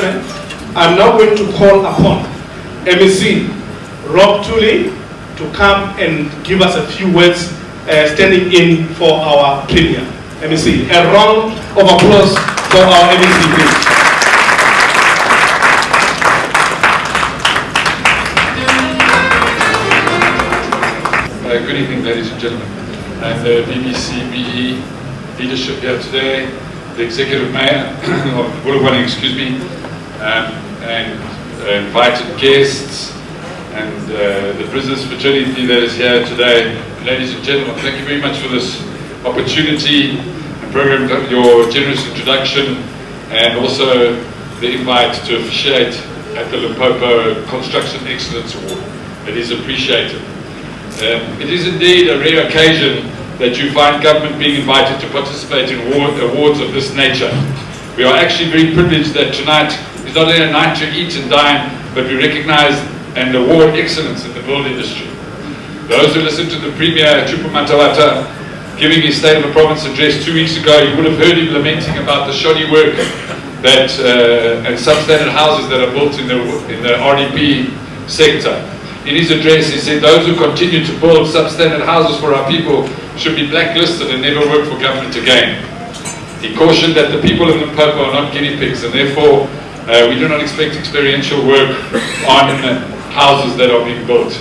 gentlemen, I'm now going to call upon MEC Rob Tully to come and give us a few words standing in for our premier. MEC, a round of applause for our MEC, please. Good evening, ladies and gentlemen, and the BBCBE leadership here today, the Executive Mayor of Bulawani, and invited guests, and the business fraternity that is here today. Ladies and gentlemen, thank you very much for this opportunity and program, your generous introduction, and also the invite to officiate at the Limpopo Construction Excellence Award. It is appreciated. It is indeed a rare occasion that you find government being invited to participate in awards of this nature. We are actually very privileged that tonight is not only a night to eat and dine, but we recognize and award excellence in the build industry. Those who listened to the Premier Chupa Matawata giving his State of the Province address 2 weeks ago, you would have heard him lamenting about the shoddy work that and substandard houses that are built in the RDP sector. In his address, he said those who continue to build substandard houses for our people should be blacklisted and never work for government again. He cautioned that the people of Limpopo are not guinea pigs, and therefore we do not expect experiential work on houses that are being built.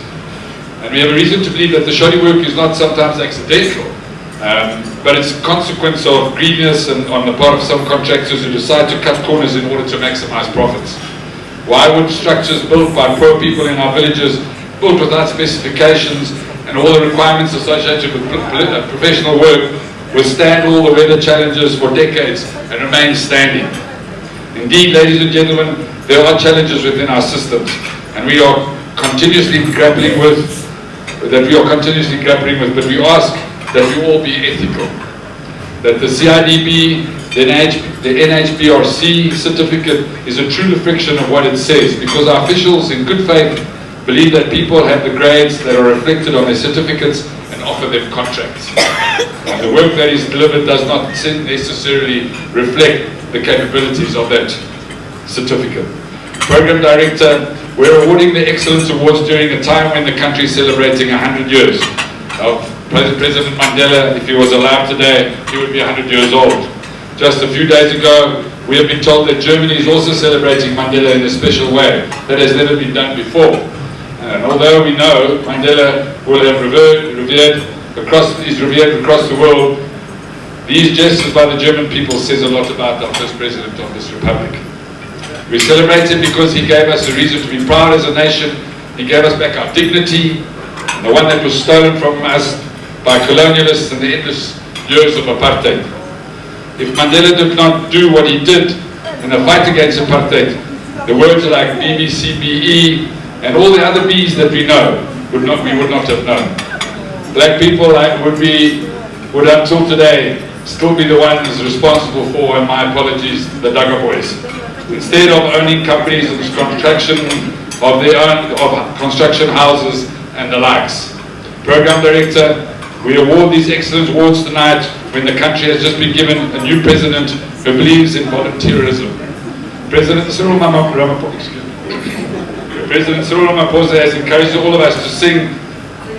And we have a reason to believe that the shoddy work is not sometimes accidental, but it's a consequence of greediness and on the part of some contractors who decide to cut corners in order to maximize profits. Why would structures built by poor people in our villages, built without specifications and all the requirements associated with professional work, withstand all the weather challenges for decades and remain standing? Indeed, ladies and gentlemen, there are challenges within our systems, and we are continuously grappling with, but we ask that we all be ethical, that the CIDB, the NHBRC certificate is a true reflection of what it says, because our officials in good faith believe that people have the grades that are reflected on their certificates and offer them contracts. And the work that is delivered does not necessarily reflect the capabilities of that certificate. Program Director, we're awarding the Excellence Awards during a time when the country is celebrating 100 years of President Mandela. If he was alive today, he would be 100 years old. Just a few days ago, we have been told that Germany is also celebrating Mandela in a special way that has never been done before. And although we know Mandela will have revered across the world, these gestures by the German people says a lot about the first president of this republic. We celebrate him because he gave us a reason to be proud as a nation. He gave us back our dignity, the one that was stolen from us by colonialists in the endless years of apartheid. If Mandela did not do what he did in the fight against apartheid, the words like BBCBE and all the other B's that we know we would not have known. Black people would until today still be the ones responsible for, and my apologies, the Dagga boys. Instead of owning companies and construction of their own, of construction houses and the likes. Program Director, we award these excellence awards tonight when the country has just been given a new president who believes in volunteerism. President Cyril Ramaphosa has encouraged all of us to sing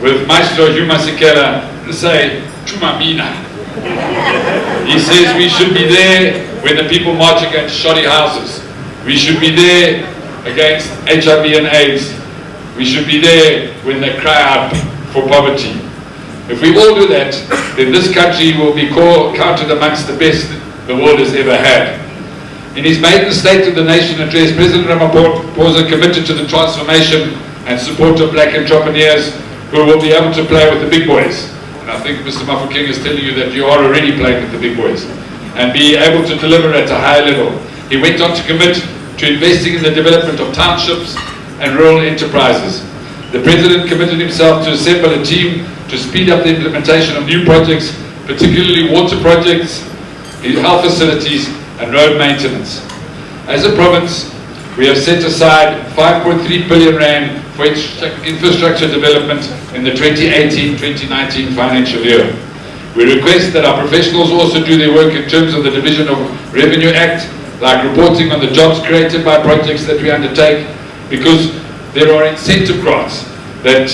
with Maestro Hugh Masekela and say, Chuma Mina. He says we should be there when the people march against shoddy houses. We should be there against HIV and AIDS. We should be there when they cry out for poverty. If we all do that, then this country will be counted amongst the best the world has ever had. In his maiden State of the Nation address, President Ramaphosa committed to the transformation and support of black entrepreneurs who will be able to play with the big boys. And I think Mr. Mafokeng is telling you that you are already playing with the big boys and be able to deliver at a high level. He went on to commit to investing in the development of townships and rural enterprises. The President committed himself to assemble a team to speed up the implementation of new projects, particularly water projects, health facilities and road maintenance. As a province, we have set aside 5.3 billion rand for infrastructure development in the 2018-2019 financial year. We request that our professionals also do their work in terms of the Division of Revenue Act like reporting on the jobs created by projects that we undertake, because there are incentive grants that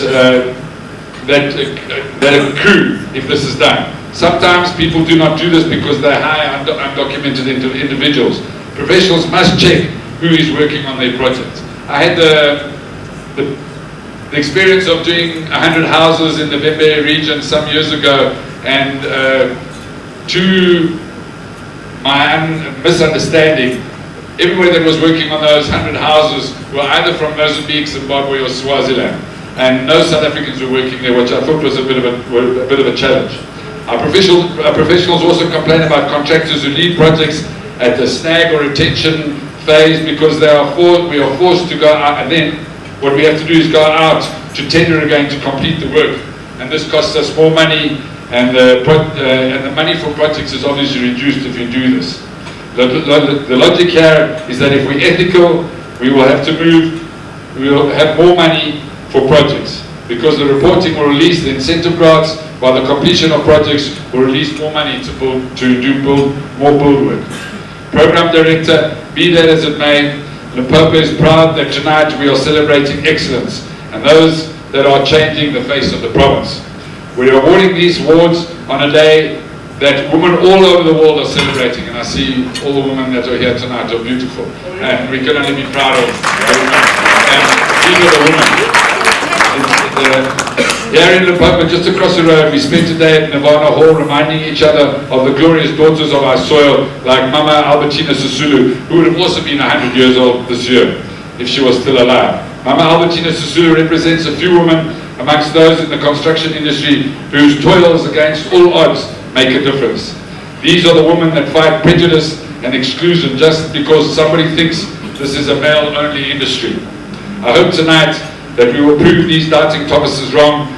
accrue if this is done. Sometimes people do not do this because they hire undocumented individuals. Professionals must check who is working on their projects. I had the experience of doing 100 houses in the Bembe region some years ago, and to my misunderstanding, everybody that was working on those 100 houses were either from Mozambique, Zimbabwe or Swaziland, and no South Africans were working there, which I thought was a bit of a challenge. Our professionals also complain about contractors who lead projects at the snag or retention phase because we are forced to go out, and then what we have to do is go out to tender again to complete the work, and this costs us more money, and the money for projects is obviously reduced if you do this. The logic here is that if we're ethical, we will have more money for projects, because the reporting will release the incentive grants, while the completion of projects will release more money to do more build work. Program Director, be that as it may, Limpopo is proud that tonight we are celebrating excellence and those that are changing the face of the province. We are awarding these awards on a day that women all over the world are celebrating, and I see all the women that are here tonight are beautiful, and we can only be proud of very much. And these are the women. Here in Limpopo, just across the road, we spent a day at Nirvana Hall reminding each other of the glorious daughters of our soil, like Mama Albertina Sisulu, who would have also been 100 years old this year, if she was still alive. Mama Albertina Sisulu represents a few women amongst those in the construction industry whose toils against all odds make a difference. These are the women that fight prejudice and exclusion just because somebody thinks this is a male-only industry. I hope tonight that we will prove these doubting Thomases wrong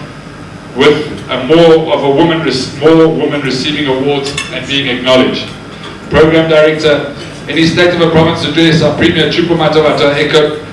with more women receiving awards and being acknowledged. Program Director, in his State of a Province address, our Premier Chupo Matavata echoed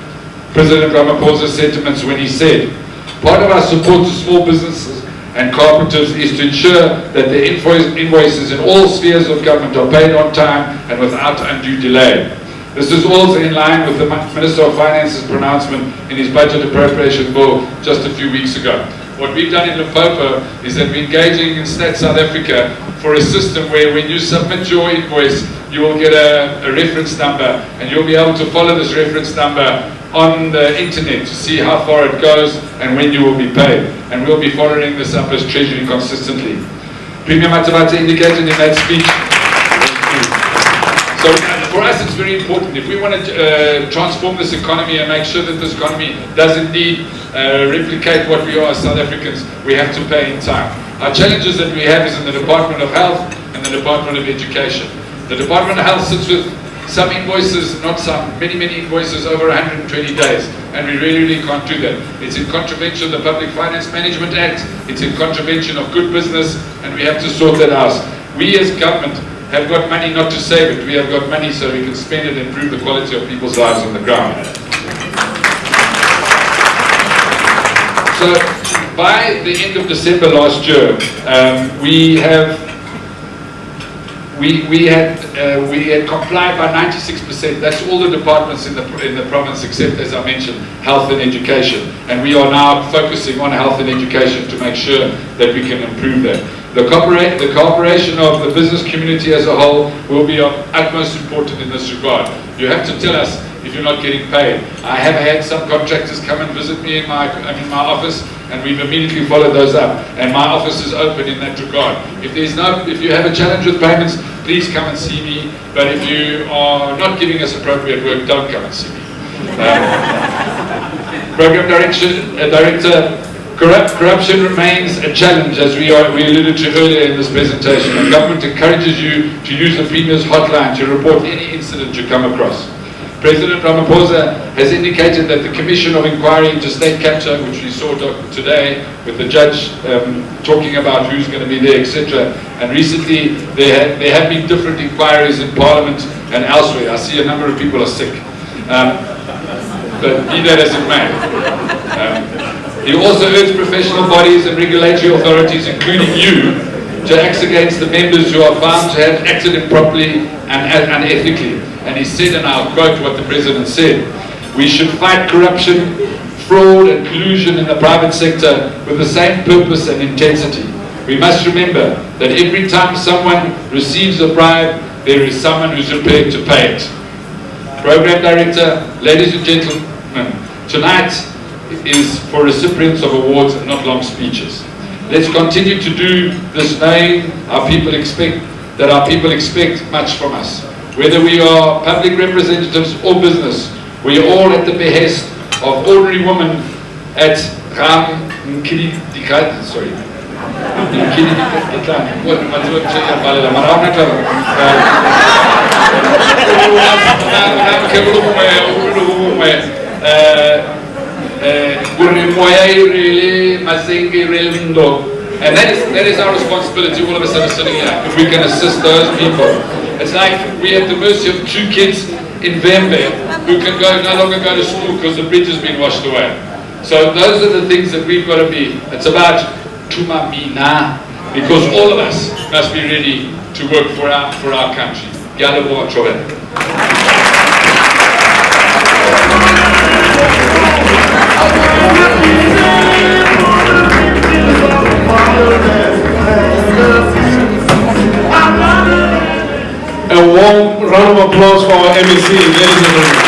President Ramaphosa's sentiments when he said, part of our support to small businesses and cooperatives is to ensure that the invoices in all spheres of government are paid on time and without undue delay. This is also in line with the Minister of Finance's pronouncement in his budget appropriation bill just a few weeks ago. What we've done in Limpopo is that we're engaging in Stat South Africa for a system where when you submit your invoice, you will get a reference number, and you'll be able to follow this reference number on the internet to see how far it goes and when you will be paid. And we'll be following this up as Treasury consistently. Premier Matavata indicated in that speech. So for us it's very important. If we want to transform this economy and make sure that this economy does indeed replicate what we are as South Africans, we have to pay in time. Our challenges that we have is in the Department of Health and the Department of Education. The Department of Health sits with some invoices, not some, many invoices over 120 days, and we really can't do that. It's in contravention of the Public Finance Management Act, it's in contravention of good business, and we have to sort that out. We as government have got money not to save it, we have got money so we can spend it and improve the quality of people's lives on the ground. So by the end of December last year, we had complied by 96%. That's all the departments in the province except, as I mentioned, health and education. And we are now focusing on health and education to make sure that we can improve that. The cooperation of the business community as a whole will be of utmost importance in this regard. You have to tell us if you're not getting paid. I have had some contractors come and visit me in my office, and we've immediately followed those up. And my office is open in that regard. If you have a challenge with payments, please come and see me. But if you are not giving us appropriate work, don't come and see me. Program Director, corruption remains a challenge, as we alluded to earlier in this presentation. The government encourages you to use the Premier's hotline to report any incident you come across. President Ramaphosa has indicated that the Commission of Inquiry into State Capture, which we saw today with the judge talking about who's going to be there, etc. And recently there have been different inquiries in Parliament and elsewhere. I see a number of people are sick. But be that as it may. He also urged professional bodies and regulatory authorities, including you, to act against the members who are found to have acted improperly and unethically. And he said, and I'll quote what the President said, we should fight corruption, fraud and collusion in the private sector with the same purpose and intensity. We must remember that every time someone receives a bribe, there is someone who's prepared to pay it. Program Director, ladies and gentlemen, tonight is for recipients of awards and not long speeches. Let's continue to do this, knowing our people expect much from us. Whether we are public representatives or business, we are all at the behest of ordinary women at and that is our responsibility, all of us that are sitting here, if we can assist those people. It's like we're at the mercy of 2 kids in Vembe who can no longer go to school because the bridge has been washed away. So those are the things that we've got to be. It's about tumamina, because all of us must be ready to work for our country. Galabo Chove. A warm round of applause for our MEC, ladies and gentlemen.